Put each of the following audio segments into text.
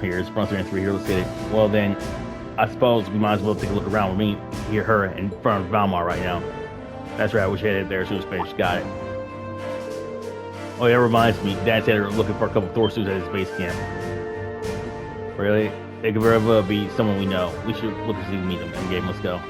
here. It's Bronson 3 here. Let's get it. Well, then, I suppose we might as well take a look around with me. Hear her in front of Valmar right now. That's right. I wish I had it there as soon as Spanish got it. Oh, yeah, that reminds me. Dad said they're looking for a couple Thor suits at his base camp. Really? It could very well be someone we know. We should look to see if we meet them. And game, let's go.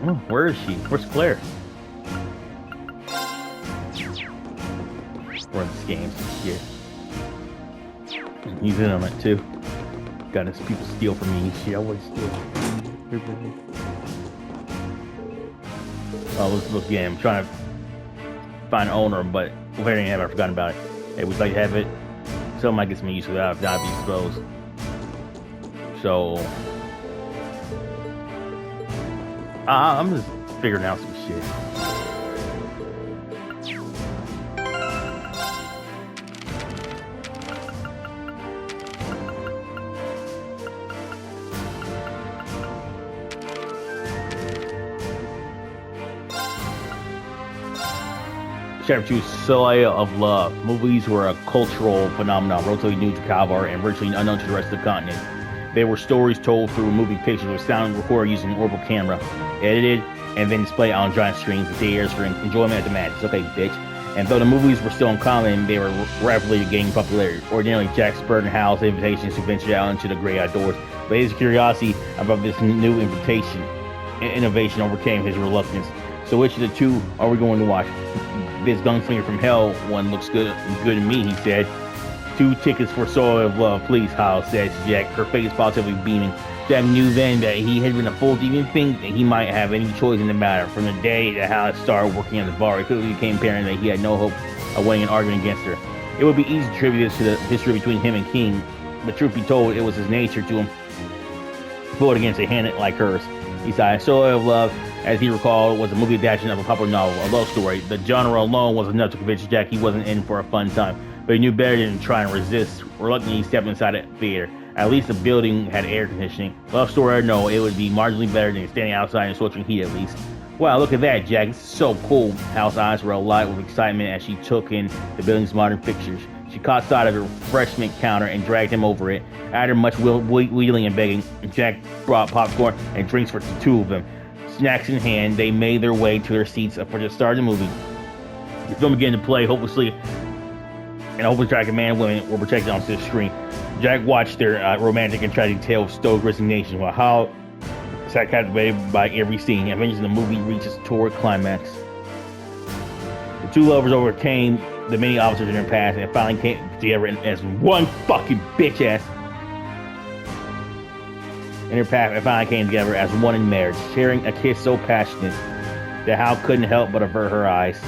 Oh, where is she? Where's Claire? We're in this game. Shit. He's in on it too. Got his people steal from me. Shit, I would steal. Oh, let's get him. I'm trying to find an owner, but if I didn't have it, I forgot about it. Hey, would you like to have it? Something might get some use of that if not be exposed. So I'm just figuring out some shit. Chapter 2, Soleil of Love. Movies were a cultural phenomenon, relatively new to Calvar and virtually unknown to the rest of the continent. They were stories told through moving pictures with sound recorded using an orbital camera, edited and then displayed on giant screens with theaters for enjoyment at the matches. Okay, bitch. And though the movies were still uncommon, they were rapidly gaining popularity. Ordinarily, Jack spurred and Hal's invitations to venture out into the great outdoors, but his curiosity about this new innovation overcame his reluctance. So which of the two are we going to watch? This gunslinger from hell one looks good to me, he said. 2 tickets for Soil of Love, please, Hal said to Jack, her face positively beaming. Jack knew then that he had been a fool to even think that he might have any choice in the matter. From the day that Hal started working at the bar, it quickly became apparent that he had no hope of winning an argument against her. It would be easy to attribute this to the history between him and King, but truth be told, it was his nature to vote against a hand like hers. He sighed. Soil of Love, as he recalled, was a movie adaptation of a popular novel, a love story. The genre alone was enough to convince Jack he wasn't in for a fun time, but he knew better than to try and resist. Reluctantly, he stepped inside a theater. At least the building had air conditioning. Love story or no, it would be marginally better than standing outside and sweltering heat at least. Wow, look at that, Jack. This is so cool. Hal's eyes were alight with excitement as she took in the building's modern fixtures. She caught sight of the refreshment counter and dragged him over it. After much wheeling and begging, Jack brought popcorn and drinks for the 2 of them. Snacks in hand, they made their way to their seats for the start of the movie. The film began to play, hopelessly tracking man and women were projected onto the screen. Jack watched their romantic and tragic tale of stoic resignation, while Hal sat captivated by every scene. Eventually, the movie reaches its torrid climax. The 2 lovers overcame the many officers in their past and finally came together as one fucking bitch ass. In their path, and finally came together as one in marriage, sharing a kiss so passionate that Hal couldn't help but avert her eyes.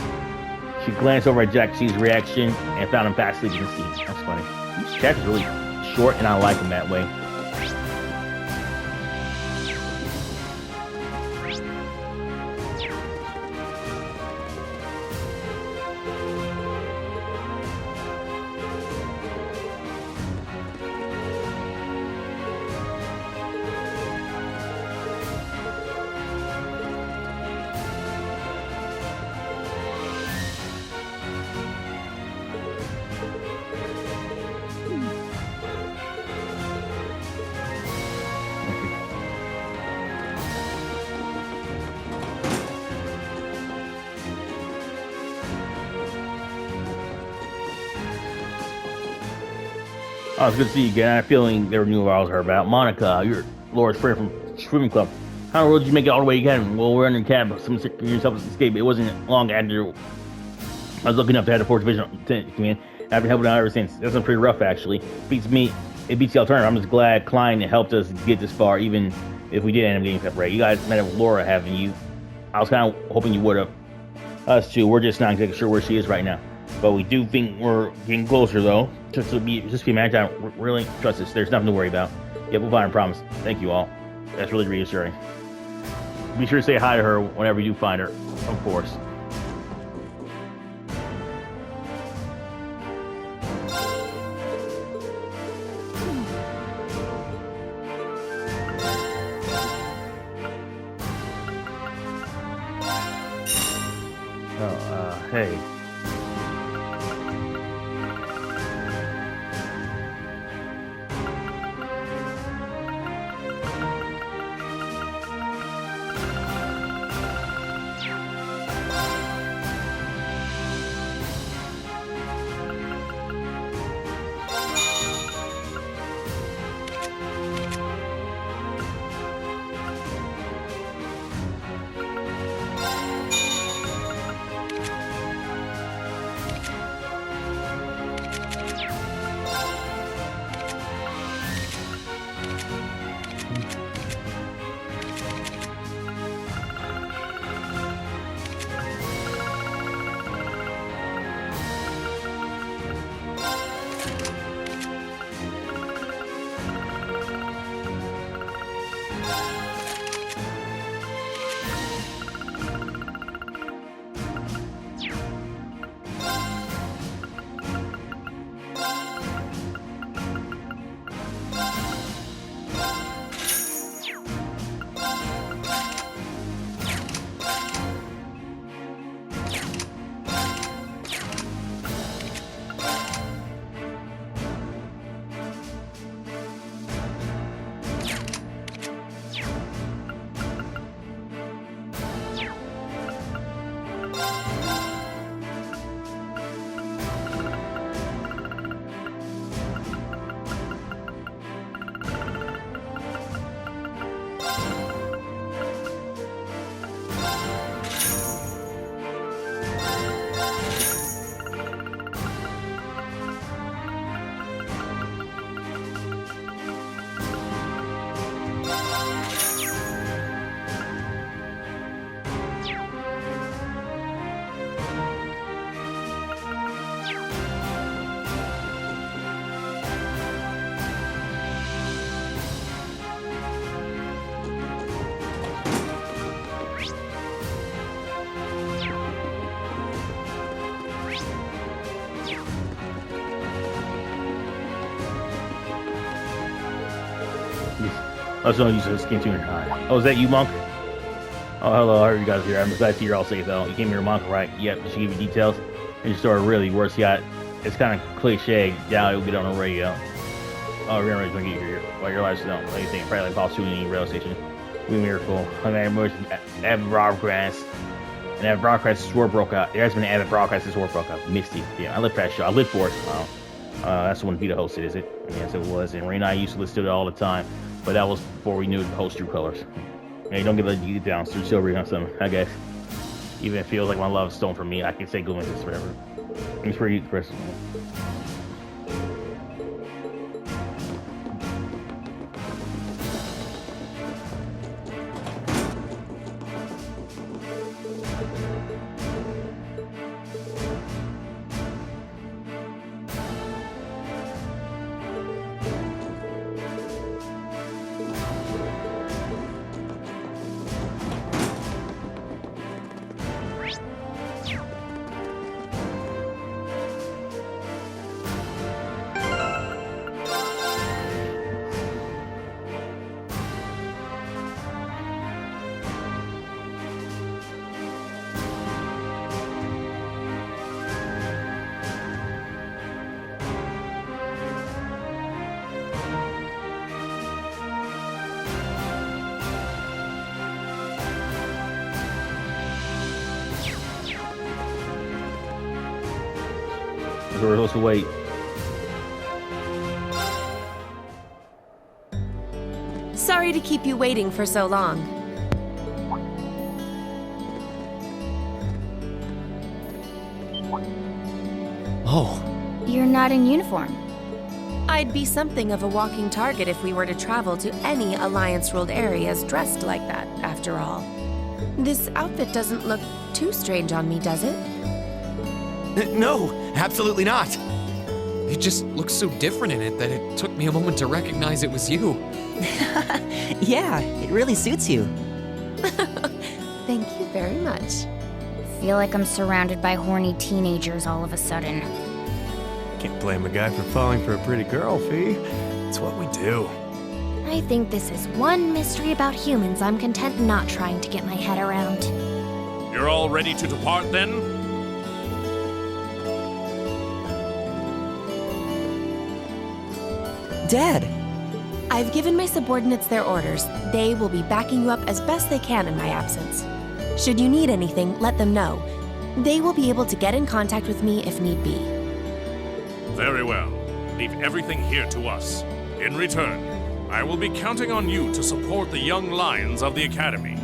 She glanced over at Jack C's reaction and found him fast asleep in the seat. That's funny. This chapter's really short, and I like him that way. Oh, it's good to see you again. I have a feeling they were new about her about. Monica, you're Laura's friend from swimming club. How in the world did you make it all the way again? Well, we're under the cab. Some yourself escape. It wasn't long after I was lucky enough to have the 4th Division come in. I've been helping out ever since. That's been pretty rough, actually. It beats the alternative. I'm just glad Klein helped us get this far, even if we did end up getting separated. You guys met up with Laura, haven't you? I was kind of hoping you would have. Us too. We're just not exactly sure where she is right now. But we do think we're getting closer, though. Just be mad. Really trust us. There's nothing to worry about. Yeah, we'll find her, promise. Thank you all. That's really reassuring. Be sure to say hi to her whenever you do find her, of course. Hey. I was going to use this skin tuner. Oh, is that you, Monk? Oh, hello. I heard you guys here. I'm glad to see you're all safe, though. You came here, Monk, right? Yep. She gave you details. And your story really worse. It's kind of cliche. Yeah, it'll get on the radio. Oh, Rean is going to get you here. Well, your lives don't. What do you think? Probably like Boss Shooting rail station. We miracle. I mean, avid broadcast. And that broadcast is war broke out. There has been an avid broadcast this war broke out. Misty. Yeah, I lived for that show. I lived for it. That's the one Vita hosted, is it? Yes, it was. And Rean and I used to listen to it all the time. But that was before we knew the host true colors. Yeah, you don't get you get down through silver or something, I guess. Even if it feels like my love is stolen from me, I can say go into this forever. It's pretty personal. We're supposed to wait. Sorry to keep you waiting for so long. Oh. You're not in uniform. I'd be something of a walking target if we were to travel to any Alliance-ruled areas dressed like that, after all. This outfit doesn't look too strange on me, does it? No, absolutely not. You just look so different in it that it took me a moment to recognize it was you. Yeah, it really suits you. Thank you very much. Feel like I'm surrounded by horny teenagers all of a sudden. Can't blame a guy for falling for a pretty girl, Fee. It's what we do. I think this is one mystery about humans I'm content not trying to get my head around. You're all ready to depart then? Dad! I've given my subordinates their orders. They will be backing you up as best they can in my absence. Should you need anything, let them know. They will be able to get in contact with me if need be. Very well. Leave everything here to us. In return, I will be counting on you to support the young lions of the Academy.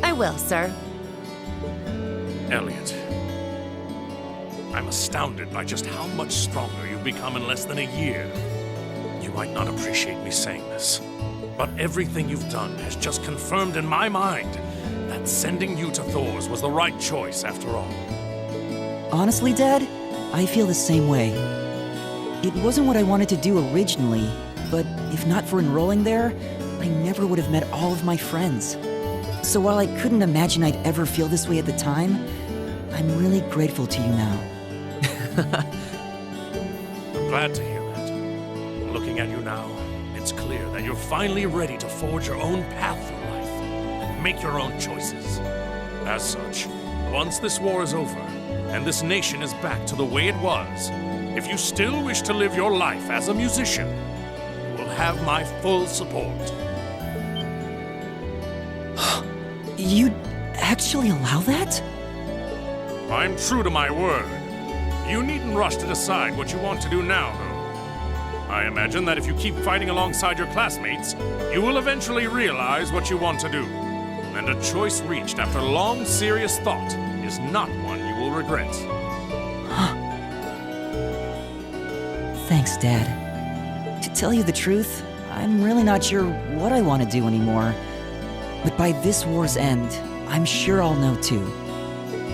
I will, sir. Elliot, I'm astounded by just how much stronger you've become in less than a year. You might not appreciate me saying this, but everything you've done has just confirmed in my mind that sending you to Thor's was the right choice after all. Honestly, Dad, I feel the same way. It wasn't what I wanted to do originally, but if not for enrolling there, I never would have met all of my friends. So while I couldn't imagine I'd ever feel this way at the time, I'm really grateful to you now. I'm glad to hear that. Looking at you now, it's clear that you're finally ready to forge your own path through life and make your own choices. As such, once this war is over and this nation is back to the way it was, if you still wish to live your life as a musician, you will have my full support. You'd actually allow that? I'm true to my word. You needn't rush to decide what you want to do now, though. I imagine that if you keep fighting alongside your classmates, you will eventually realize what you want to do. And a choice reached after long, serious thought is not one you will regret. Thanks, Dad. To tell you the truth, I'm really not sure what I want to do anymore. But by this war's end, I'm sure I'll know too.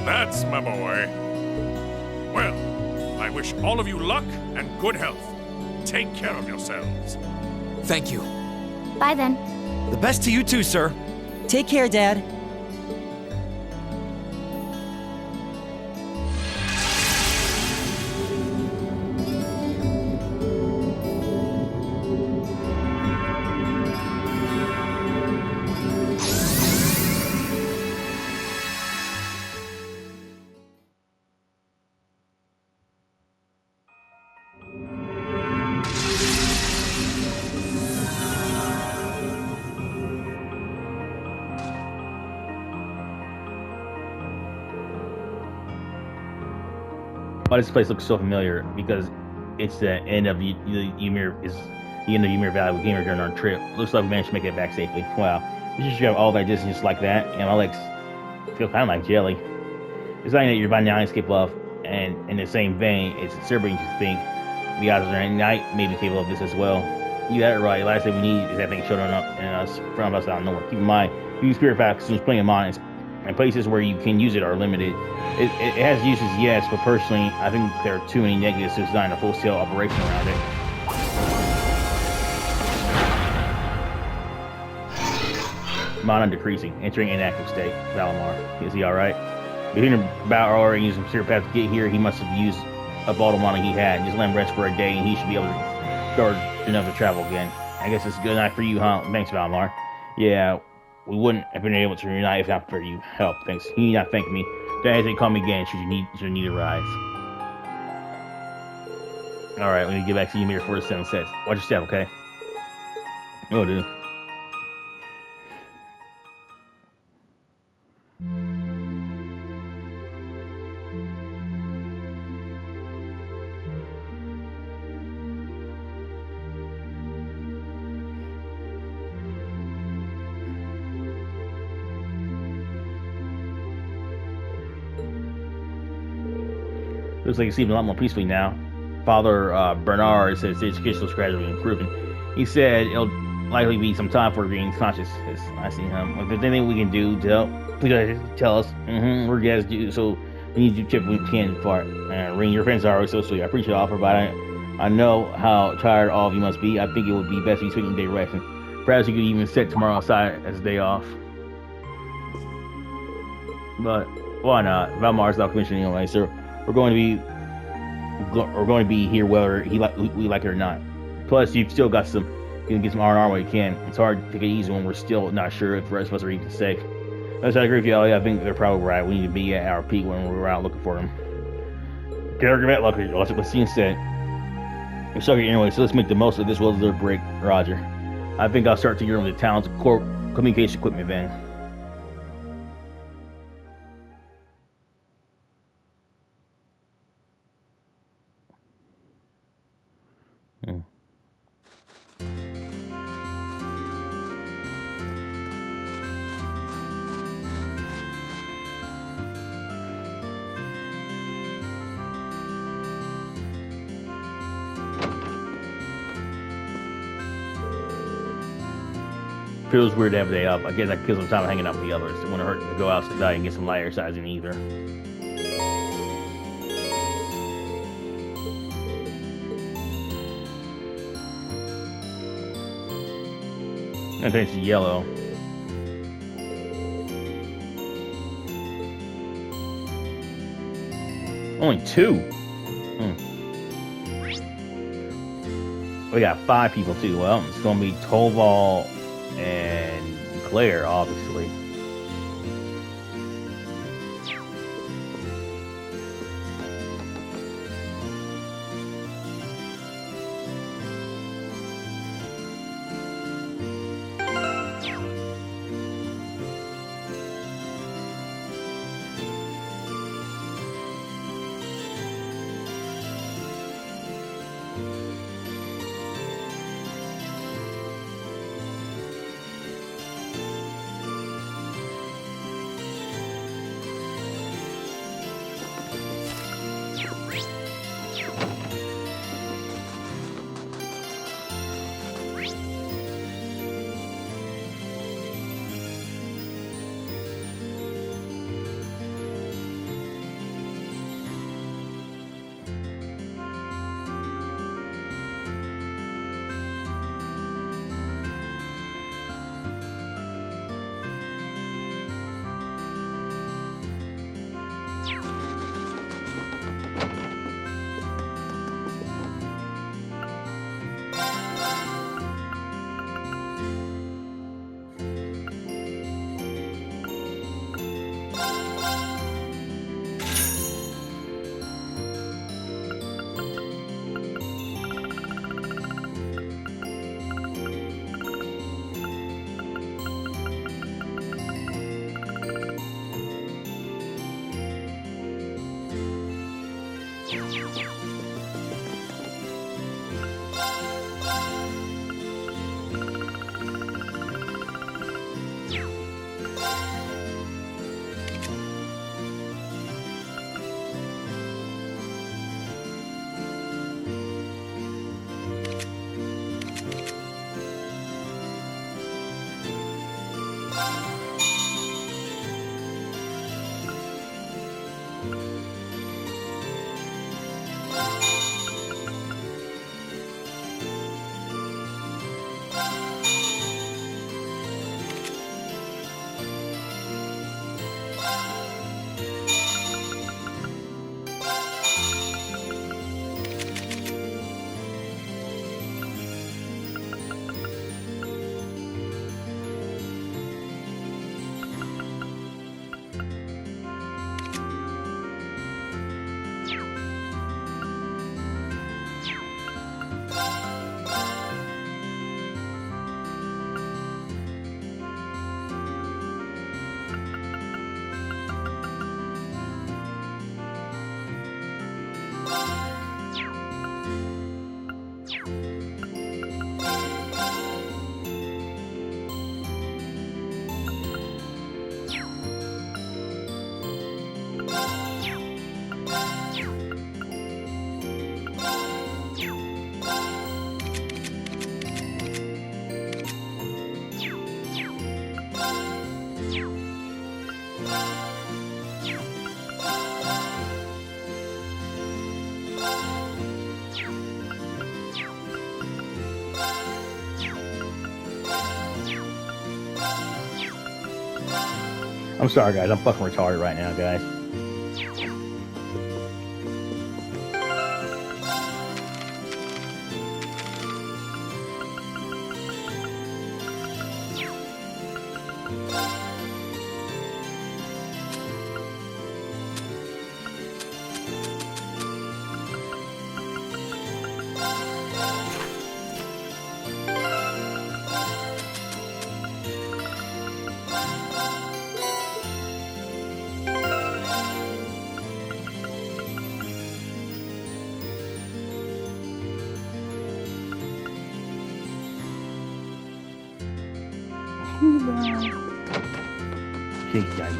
That's my boy. Well, I wish all of you luck and good health. Take care of yourselves. Thank you. Bye then. The best to you too, sir. Take care, Dad. Why this place looks so familiar? Because it's the end of the Ymir is the end of Ymir Valley. We came here during our trip. Looks like we managed to make it back safely. Wow, we just drive all that distance just like that, and my legs feel kind of like jelly. It's not that you're by now capable of, and in the same vein, it's disturbing to think the odds are at night may be capable of this as well. You got it right. The last thing we need is that thing showing up and us from us out of nowhere. Keep in mind, using spirit facts is plenty of mines, and places where you can use it are limited. It has uses, yes, but personally, I think there are too many negatives to design a full-scale operation around it. Mana decreasing, entering inactive state. Valimar, is he alright? Between about already using spirit path to get here, he must have used up all the mana he had. Just let him rest for a day, and he should be able to start enough to travel again. I guess it's a good night for you, huh? Thanks, Valimar. Yeah, we wouldn't have been able to reunite if not for you. Help, thanks. You need not thank me. Don't hesitate, call me again should you need a rise. Alright, we need to get back to Ymir before the sun sets. Watch your step, okay? Oh, dude. Looks like it's even a lot more peacefully now. Father Bernard says his education is gradually improving. He said it'll likely be some time for being conscious. I see him. If there's anything we can do to help, please tell us. We're guys do so. We need to do chip we can for it. Rean, your friends are always so sweet. I appreciate the offer, but I know how tired all of you must be. I think it would be best if you spend your day resting. Perhaps you could even set tomorrow aside as a day off. But why not? Valmar's not commissioned anyway, so we're going to be here whether we like it or not. Plus, you've still got you can get some R&R while you can. It's hard to take it easy when we're still not sure if the rest of us are even safe. As I agree with you, Ellie, I think they're probably right. We need to be at our peak when we're out looking for them. Get our get lucky. Let's see instead. We're stuck here anyway, so let's make the most of this well-deserved their break, Roger. I think I'll start tinkering with the town's core communication equipment then. Feels weird to have a day off. I guess I kill some time hanging out with the others. It wouldn't hurt to go outside and get some light exercising either. I think it's yellow. Only 2. We got 5 people too. Well, it's gonna be Toval and Claire, obviously. I'm sorry, guys. I'm fucking retarded right now, guys. Jeez, guys.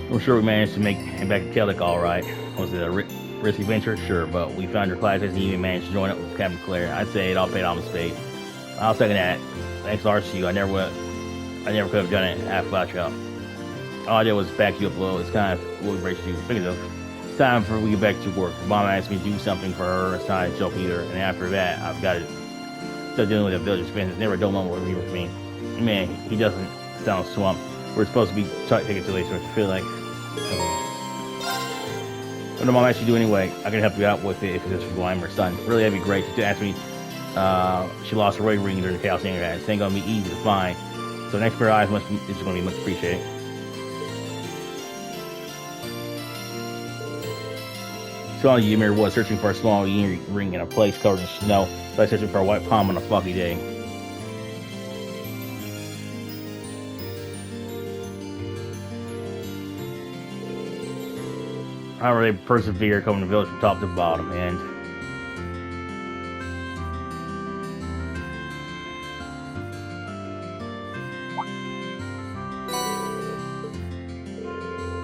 I'm sure we managed to make it back to Kellic all right. Was it a risky venture? Sure, but we found your class and even managed to join up with Captain Claire. I'd say it all paid off in spades. I'll second that. Thanks large to you. I never could have done it half without you. All I did was back you up low. It's kind of what we breaks you. Speaking of, it's time for we get back to work. Mom asked me to do something for her. It's not a joke either. And after that, I've got to start dealing with the village expenses. It's never a dull moment with me. Man, he doesn't sound swamped. We're supposed to be taking to later, so I feel like. What did Mom ask you to do anyway? I can help you out with it if it's for I'm her son. Really, that'd be great. She asked me. She lost her wedding ring during the chaos anyway. It's ain't gonna be easy to find. So the next pair of eyes is gonna be much appreciated. So on Ymir was searching for a small ring in a place covered in snow, like searching for a white palm on a foggy day. However, they persevered, coming to the village from top to bottom, and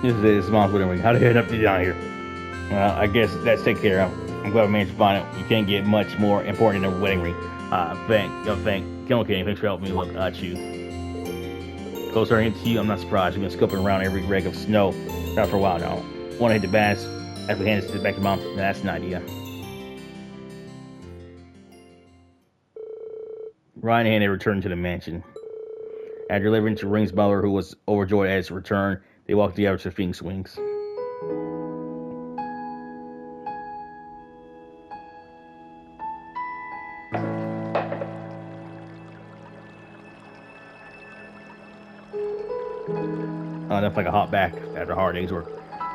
this is it. It's Mom's wedding ring. How did it end up down here? Well, I guess that's taken care of. I'm glad we managed to find it. You can't get much more important than a wedding ring. Thank Killing King. Thanks for helping me look at you. Closer into you, I'm not surprised. You've been scooping around every rake of snow not for a while now. Want to hit the bass as we hand it back to Mom? Now, that's an idea. Ryan and they returned to the mansion. After delivering to Ring's mother, who was overjoyed at his return, they walked together to Phoenix Wings. Enough like a hot back after a hard day's work.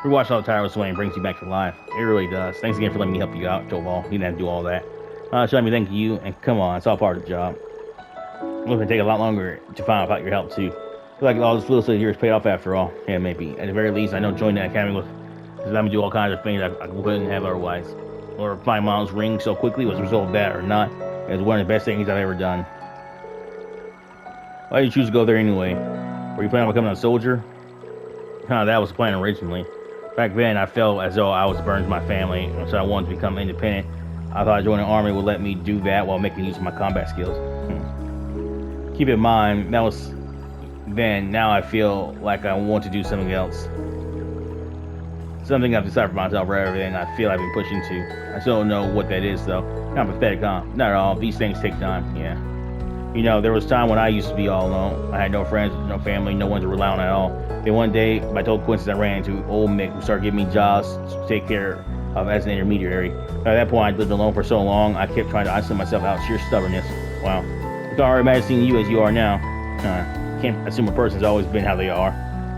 We watch all the tireless way and brings you back to life. It really does. Thanks again for letting me help you out, Joel. You didn't have to do all that. Should let me thank you, and come on, it's all part of the job. It's going to take a lot longer to find out about your help, too. I feel like all this little years paid off after all. Yeah, maybe. At the very least, I know joining the academy was let me do all kinds of things I wouldn't have otherwise. Or find Mom's ring so quickly was the result of that or not. It was one of the best things I've ever done. Why did you choose to go there anyway? Were you planning on becoming a soldier? That was the plan originally. Back then, I felt as though I was burned to my family, so I wanted to become independent. I thought joining the army would let me do that while making use of my combat skills. Keep in mind, that was then. Now I feel like I want to do something else. Something I've decided for myself rather than I feel I've been pushed into. I still don't know what that is, though. Kind of pathetic, huh? Not at all. These things take time, yeah. You know, there was a time when I used to be all alone. I had no friends, no family, no one to rely on at all. Then one day, by total coincidence, I ran into old Mick, who started giving me jobs to take care of as an intermediary. At that point, I lived alone for so long, I kept trying to isolate myself out of sheer stubbornness. Wow. I can already imagine seeing you as you are now. Can't assume a person's always been how they are.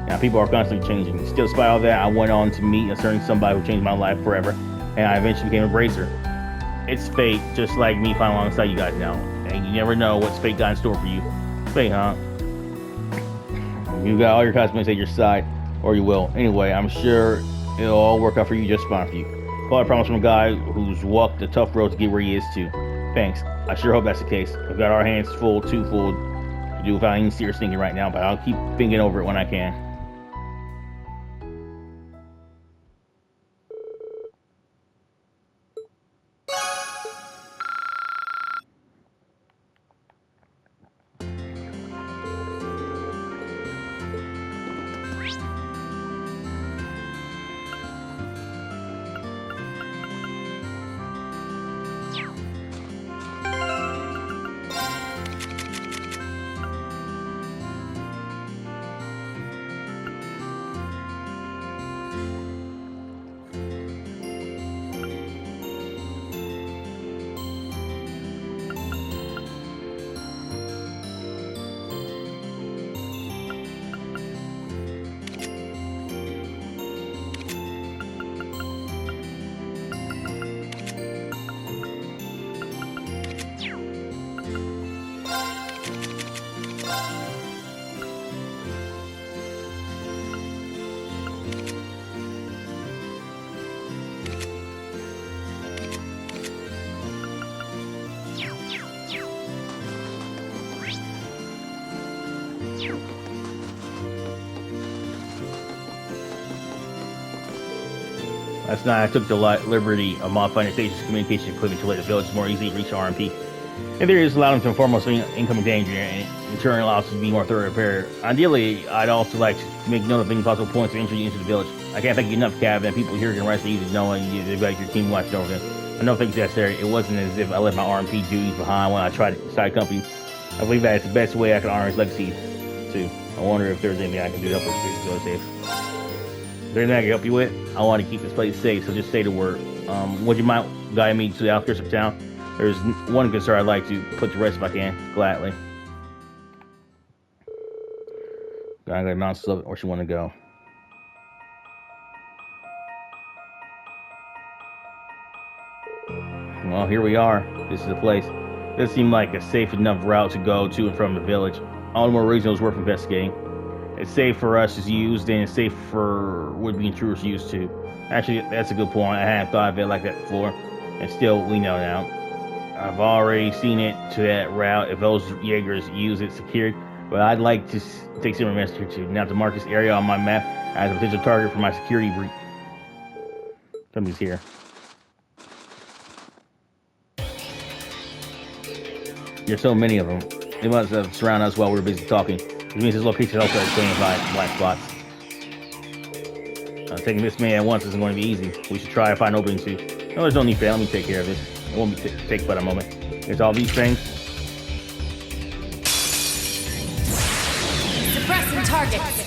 Now, people are constantly changing. Still, despite all that, I went on to meet a certain somebody who changed my life forever, and I eventually became a bracer. It's fate, just like me finding alongside you guys now. And you never know what's fate got in store for you. Fate, huh? You got all your classmates at your side, or you will. Anyway, I'm sure it'll all work out for you just fine for you. Well, I promise from a guy who's walked the tough road to get where he is too. Thanks. I sure hope that's the case. We've got our hands full, too full, to do without any serious thinking right now, but I'll keep thinking over it when I can. Last night I took the liberty of modifying the station's communication equipment to let the village more easily reach RMP. And there is allowed them to inform us of incoming danger, and in turn allows us to be more thoroughly prepared. Ideally, I'd also like to make note of any possible points of entry into the village. I can't thank you enough, Cav, and people here can rest easy knowing they've got your team watching over them. I don't think it's necessary. It wasn't as if I left my RMP duties behind when I tried to side company. I believe that it's the best way I can honor his legacy, too. I wonder if there's anything I can do to help us go safe. Is there anything I can help you with? I want to keep this place safe, so just say the word. Would you mind guiding me to the outskirts of town? There's one concern I'd like to put to rest if I can, gladly. I'm gonna announce where she want to go. Well, here we are. This is the place. This seemed like a safe enough route to go to and from the village. All the more reason it was worth investigating. It's safe for us to use, and it's safe for would-be intruders to use too. Actually, that's a good point. I hadn't thought of it like that before. And still, we know now. I've already seen it to that route if those Jaegers use it secured, but I'd like to take similar measures here too. Now to mark this area on my map as a potential target for my security breach. Somebody's here. There's so many of them. They must have surrounded us while we were busy talking. Which means this location is also explained by black spots. Taking this man at once isn't going to be easy. We should try to find an opening too. No, there's no need for that. Let me take care of this. It won't take but a moment. It's all these things. Suppressing targets.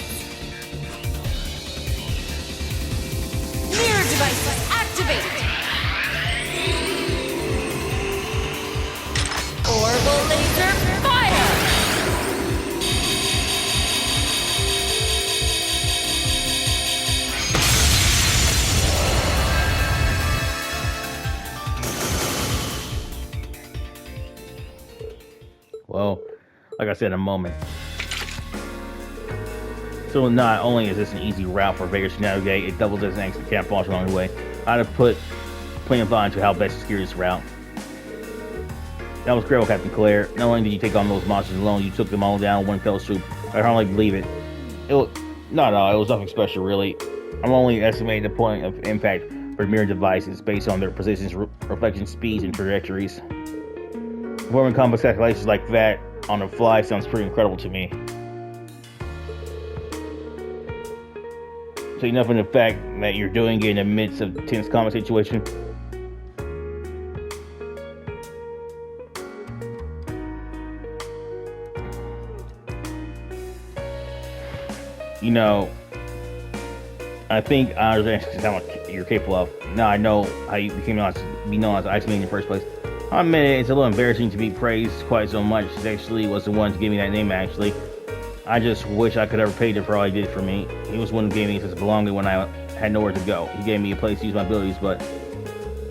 Mirror devices activated. Orbital laser fire. Well, like I said, in a moment. So not only is this an easy route for Vegas to navigate, it doubles as an extra camouflage along the way. I'd have put plenty of thought into how best to secure this route. That was incredible, Captain Claire. Not only did you take on those monsters alone, you took them all down in one fell swoop. I hardly believe it. It was nothing special, really. I'm only estimating the point of impact for mirror devices based on their positions, reflection speeds, and trajectories. Performing complex calculations like that on the fly sounds pretty incredible to me. So enough in the fact that you're doing it in the midst of a tense combat situation. You know, I think I understand how much you're capable of. Now I know how you became known as Iceman in the first place. I admit it's a little embarrassing to be praised quite so much. He actually was the one to give me that name, actually. I just wish I could ever pay him for all he did for me. He was the one who gave me his belonging when I had nowhere to go. He gave me a place to use my abilities, but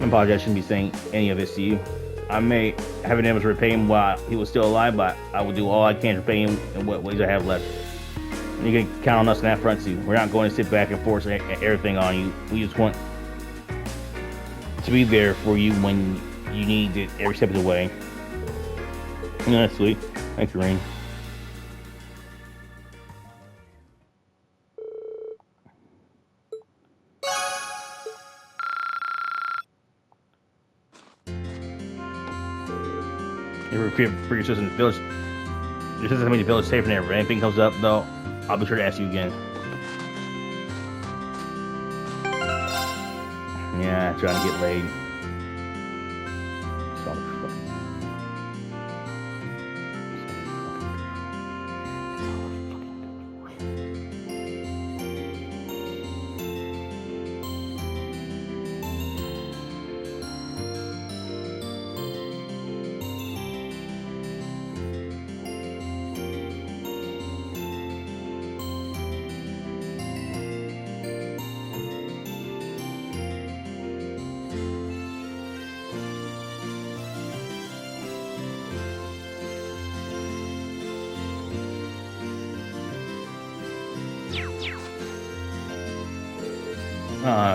I apologize, I shouldn't be saying any of this to you. I may have been able to repay him while he was still alive, but I will do all I can to repay him in what ways I have left. And you can count on us on that front too. We're not going to sit back and force everything on you. We just want to be there for you when you need it every step of the way. That's sweet. Thanks, Rean. You repeat for your sister in the village. Your sister made the village safe and everything. If anything comes up, though, I'll be sure to ask you again. Yeah, trying to get laid.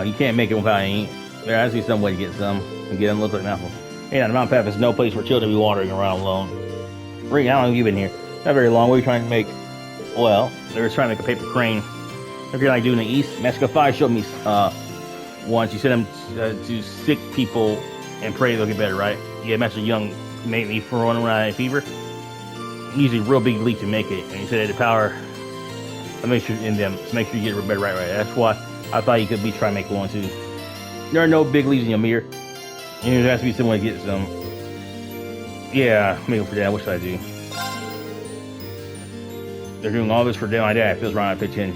You can't make it without any. There has to be some way to get some and get them look like an apple. Hey, now the mountain path is no place for children to be wandering around alone. Rean, how long have you been here? Not very long. What are you trying to make? Well, they were trying to make a paper crane. If you're like doing the East, Mexico 5 showed me once. You sent them to sick people and pray they'll get better, right? Yeah, Master Young made me for running around in fever. Usually, real big leap to make it, and he said it had the power to make sure in them to make sure you get better, right. That's why I thought you could be trying to make one too. There are no big leaves in your mirror. And there has to be some way to get some. Yeah, maybe for that. What should I do? They're doing all this for them like that. It feels wrong to pitch in.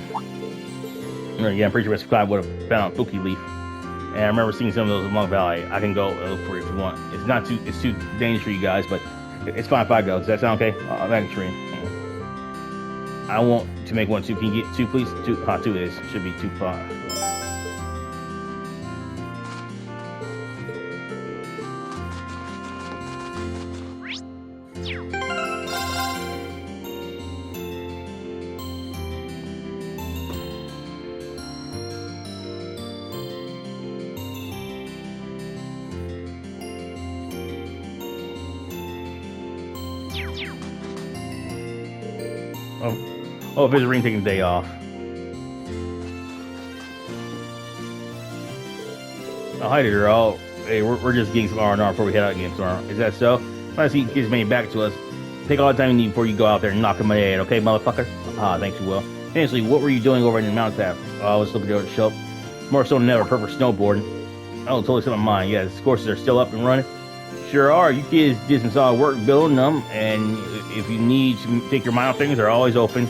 Yeah, I'm pretty sure Mr. Clyde would have found a spooky leaf. And I remember seeing some of those in Monk Valley. I can go look for it if you want. It's too dangerous for you guys, but it's fine if I go. Does that sound okay? Thanks, Rean. I want to make one too. Can you get two, please? Two it is. Should be 2.5. Oh, if it's Rean taking the day off. Oh, hi there, all. Hey, we're just getting some R&R before we head out again tomorrow. Is that so? Let's see, kids made it back to us. Take all the time you need before you go out there and knock him in the head, okay, motherfucker? Thanks, you will. Seriously, what were you doing over in the mountain path? I was looking at the show. More so than ever, perfect snowboarding. Oh, totally something of mine. Yeah, the courses are still up and running. Sure are. You kids did some solid work building them, and if you need to take your mind off things, they're always open.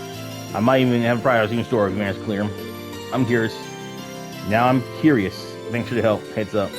I might even have a priority in store if you manage to clear them. I'm curious. Now I'm curious. Thanks for the help. Heads up.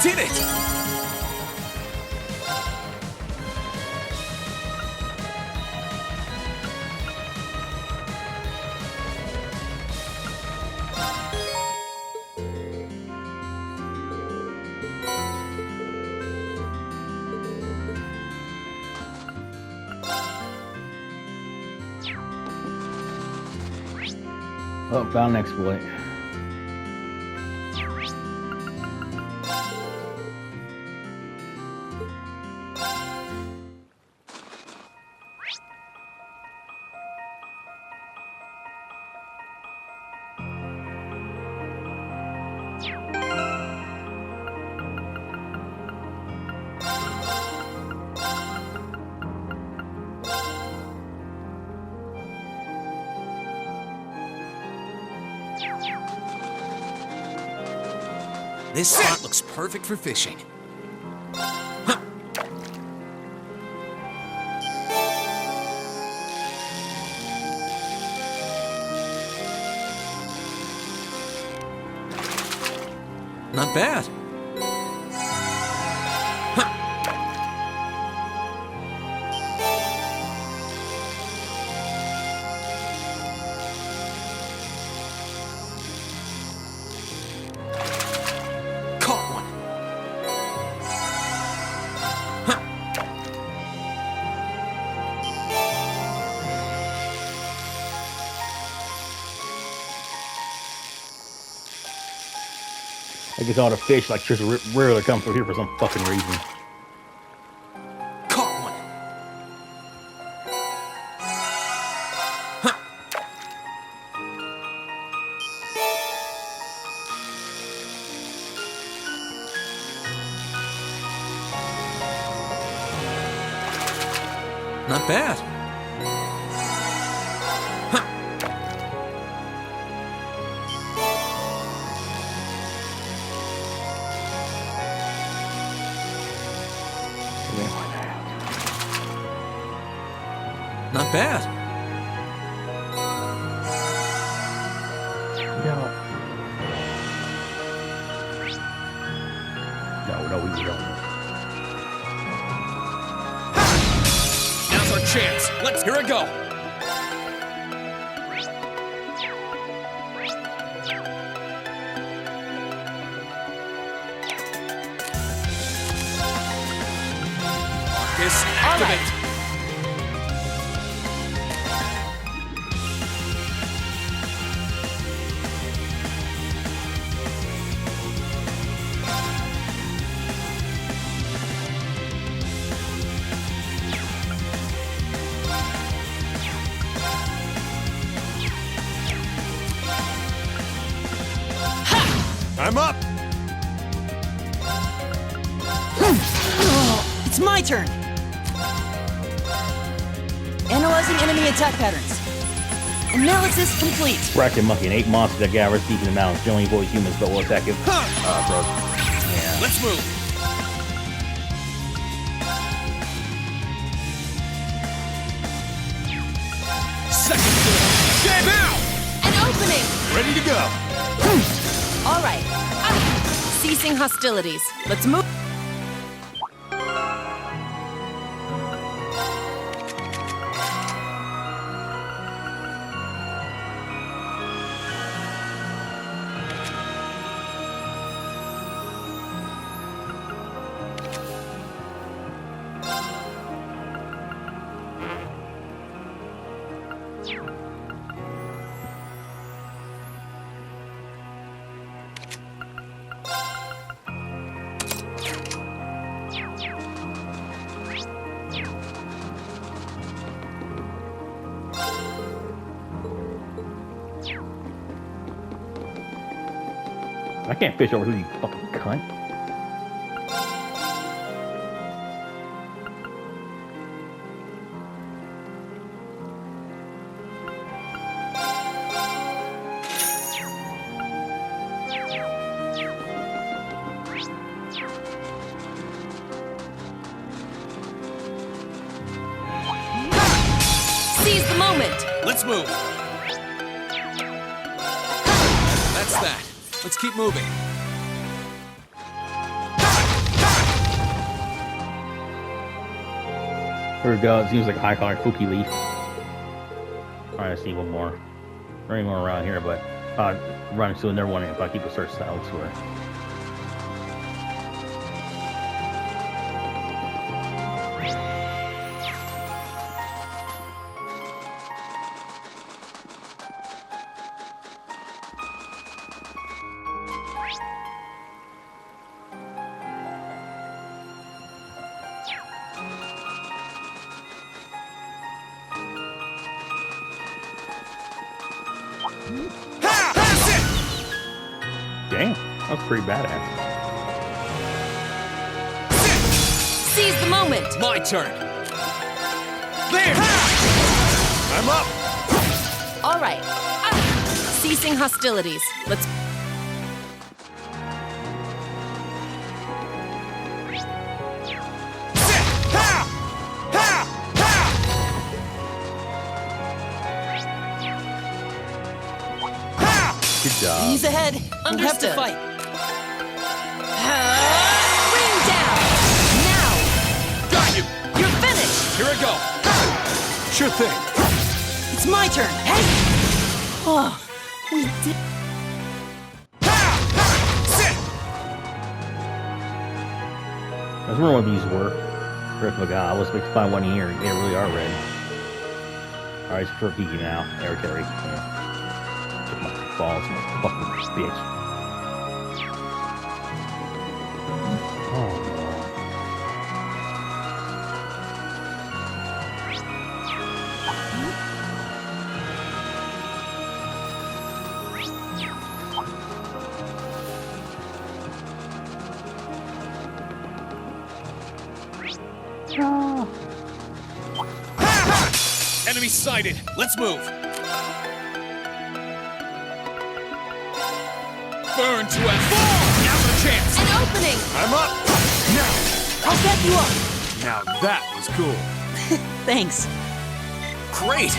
Did it! Oh, found an exploit. This spot looks perfect for fishing. Huh. Not bad. Huh. Caught one. Huh. I guess all the fish like just rarely come through here for some fucking reason. Caught one. Huh. Not bad. Huh. Not bad. No, we don't. Now's our chance. Let's hear it go. Marcus, activate. I'm up! It's my turn! Analyzing enemy attack patterns. Analysis complete. Bracket monkey, an 8 monster that gathers deep in the mountains, generally avoids humans but will attack if bro. Yeah. Let's move. Second floor. Game out! An opening! Ready to go! All right. Ceasing hostilities. Let's move. I can't fish over here, you fucking cunt. Seize the moment. Let's move. That's that. Let's keep moving. Here we go. It seems like a high-collar Fuki leaf. Alright, I see one more. There ain't one around here, but run into another one if I keep a search elsewhere. Damn, that's pretty badass. Seize the moment! My turn. There. I'm up. All right. Ceasing hostilities. Let's... Good job. He's ahead. We'll have to Understood. fight. Ring down! Now! Got you. You're finished! Here I go. Sure thing. It's my turn. Hey! Oh, we did. I was wondering what these were. Rick McGaw. I was expecting to find one here. They really are red. Alright, it's for Kiki now. Territory. Yeah. Took my balls, my fucking bitch. Oh Enemy sighted. Let's move. Burn to F4. Now's our chance. An opening! I'm up. Now. I'll back you up. Now that was cool. Thanks. Great.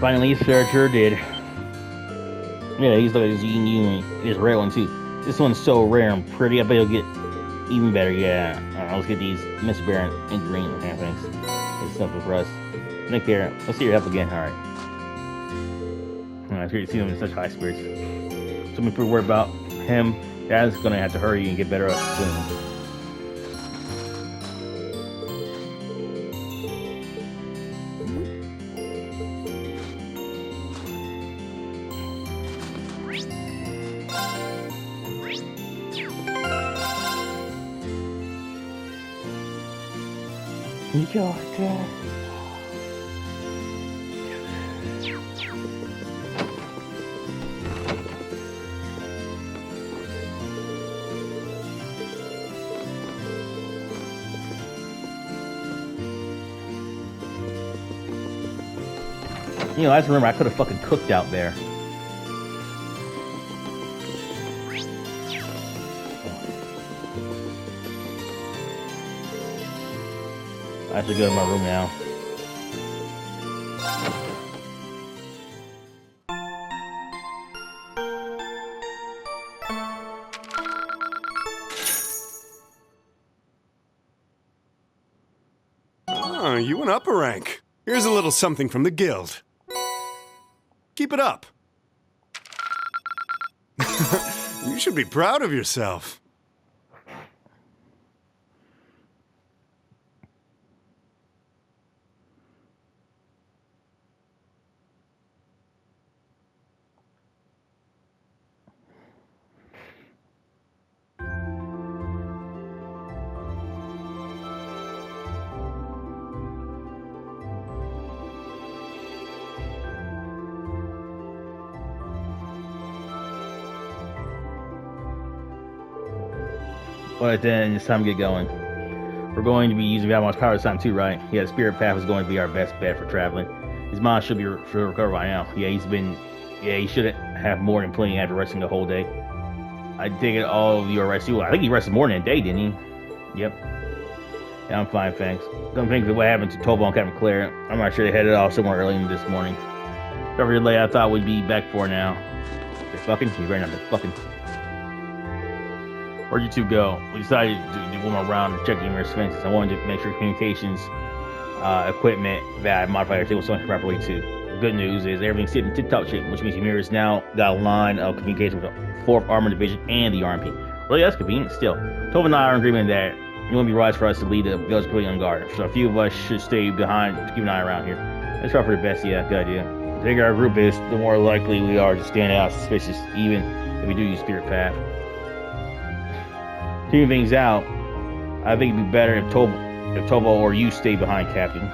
Finally, sure did. Yeah, he's like this unique, this rare one too. This one's so rare and pretty. I bet it'll get even better. Yeah, let's get these Miss Baron and green. Okay, thanks. It's simple for us. Nick here. Let's see your help again. All right. It's great to see them in such high spirits. So if we're worried about him, Dad's gonna have to hurry and get better up soon. Georgia. You know, I just remember I could have fucking cooked out there. I should go to my room now. You went up a rank. Here's a little something from the guild. Keep it up. You should be proud of yourself. But then it's time to get going. We're going to be using Valmar's power this time too, right? Yeah, the spirit path is going to be our best bet for traveling. His mind should be recovered by now. Yeah, he should have more than plenty after resting the whole day. I dig it, all of you are resting. Well, I think he rested more than a day, didn't he? Yep. Yeah, I'm fine, thanks. Don't think of what happened to Tobo and Captain Claire. I'm not sure they headed off somewhere early this morning. Whatever delay I thought we'd be back for now. They're fucking? You right now, they're fucking. Where'd you two go? We decided to do one more round and check the numerous fences. I wanted to make sure communications equipment that I modified everything was functioning properly too. The good news is everything's sitting in tip-top shape, which means Ymira's now got a line of communication with the 4th Armored Division and the RMP. Really, that's convenient. Still, Tova and I are in agreement that it wouldn't be wise for us to lead the village completely on guard. So a few of us should stay behind to keep an eye around here. Let's try for the best. Yeah, good idea. The bigger our group is, the more likely we are to stand out suspicious, even if we do use Spirit Path. Teaming things out, I think it'd be better if Tobo or you stay behind, Captain.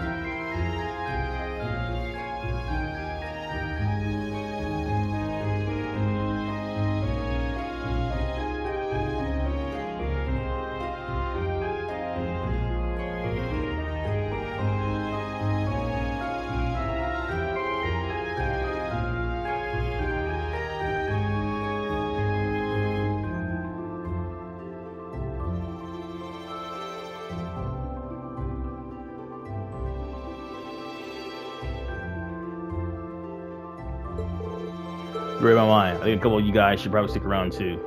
You read my mind. I think a couple of you guys should probably stick around too.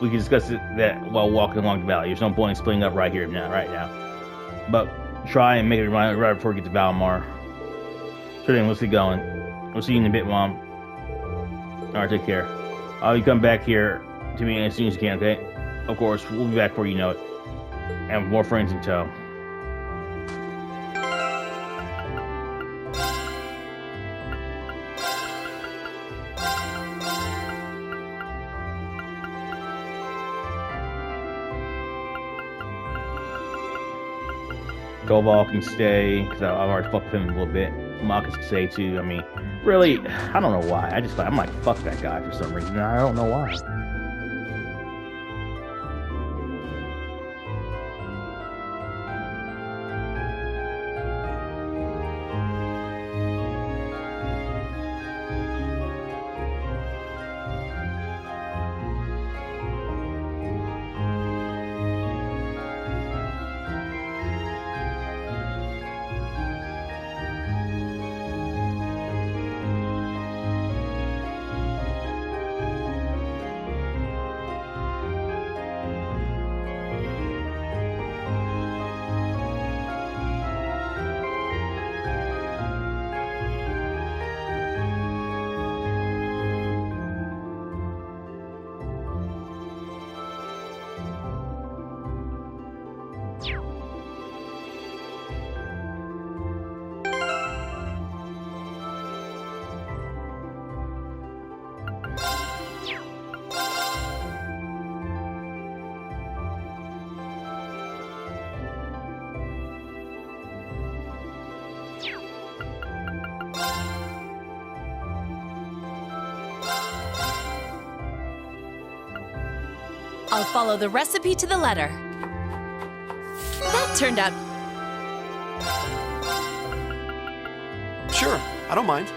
We can discuss that while walking along the valley. There's no point in splitting up right now. But try and make it right before we get to Valmar. Sure thing, let's get going. We'll see you in a bit, Mom. Alright, take care. You come back here to me as soon as you can, okay? Of course, we'll be back before you know it. And with more friends in tow. Cobalt can stay, because I've already fucked him a little bit. Marcus can stay too. I mean, really, I don't know why. I'm like, fuck that guy for some reason. I don't know why. I'll follow the recipe to the letter. That turned out... Sure, I don't mind.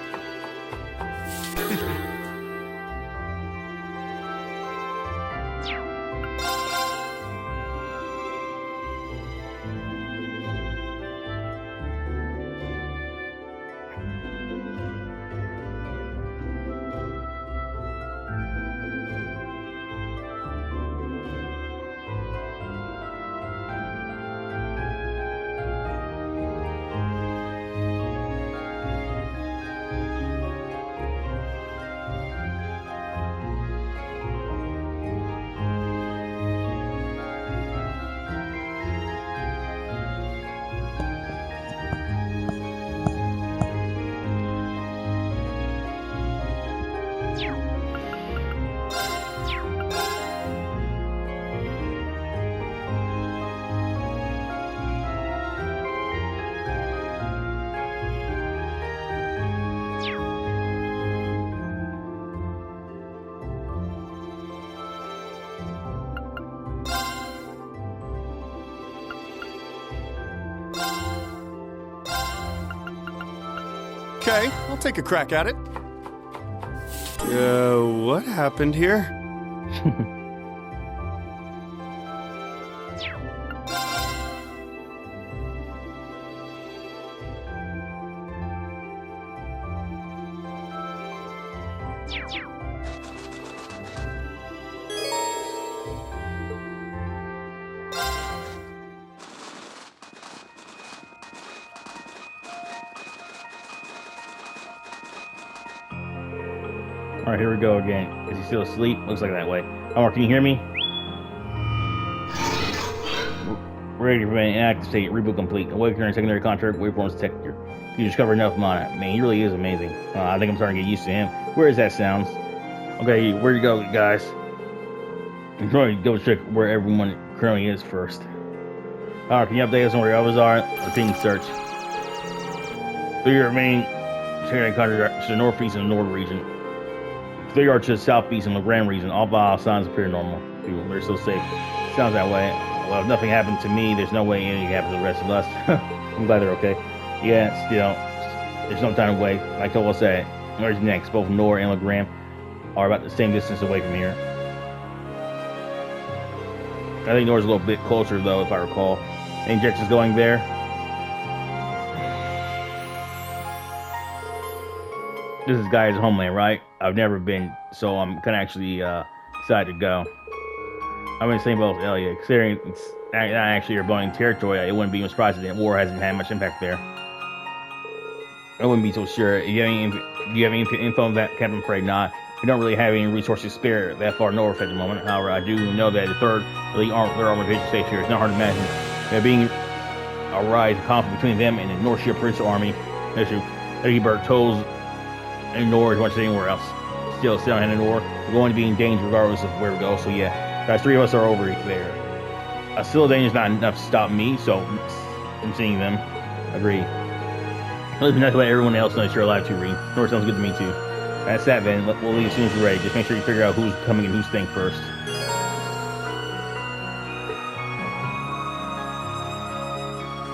Okay, I'll take a crack at it. What happened here? Alright, here we go again. Is he still asleep? Looks like that way. Omar, can you hear me? Ready for an inactive state. Reboot complete. Awake during secondary contract. Waveforms detector. You discovered enough on it. Man, he really is amazing. I think I'm starting to get used to him. Where is that sounds? Okay, where you go, guys? I'm trying to go check where everyone currently is first. Alright, can you update us on where the others are? Repeating search. So your main secondary contract to the northeast and the north region. 3 yards to the southeast in the Rean region. All vital signs appear normal. They're still safe. Sounds that way. Well, if nothing happened to me, there's no way anything happened to the rest of us. I'm glad they're okay. Yeah, still, there's no time to wait. Like Tola said, where's next? Both Nor and Legram are about the same distance away from here. I think Nor's a little bit closer, though, if I recall. Any directions going there? This is Guy's homeland, right? I've never been, so I'm kind of actually excited to go. I'm in the same boat as Elliot. Considering it's not actually your rebellion territory, it wouldn't be a surprise that war hasn't had much impact there. I wouldn't be so sure. Do you have any info on that, Captain? I'm afraid not. We don't really have any resources spare that far north at the moment. However, I do know that the third Elite Armored Division stationed here. It's not hard to imagine there being a rise of conflict between them and the North Ship Prince Army. Issue. Edinburgh tolls in Nor as much as anywhere else. Still, still in Nor. We're going to be in danger regardless of where we go. So yeah, guys, 3 of us are over there. Still, danger is not enough to stop me. So I'm seeing them. Agree. It'll be nice to let everyone else know that you're alive too, Rean. Nor sounds good to me too. That's that, Ben. We'll leave as soon as we're ready. Just make sure you figure out who's coming and who's staying first.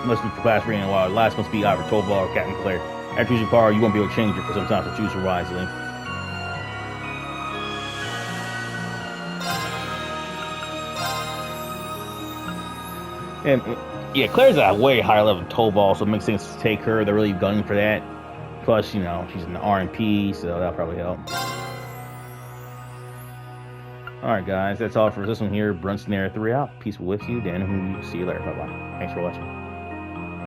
Must be for class Rean in a while. Last must be either Tova or Captain Claire. After choosing power, you won't be able to change it for some time, so choose wisely. And yeah, Claire's at a way higher level Tova, so it makes sense to take her. They're really gunning for that. Plus, you know, she's in the RMP, so that'll probably help. Alright, guys, that's all for this one here. Brunsonera 3 out. Peace with you, Dan. See you later. Bye bye. Thanks for watching.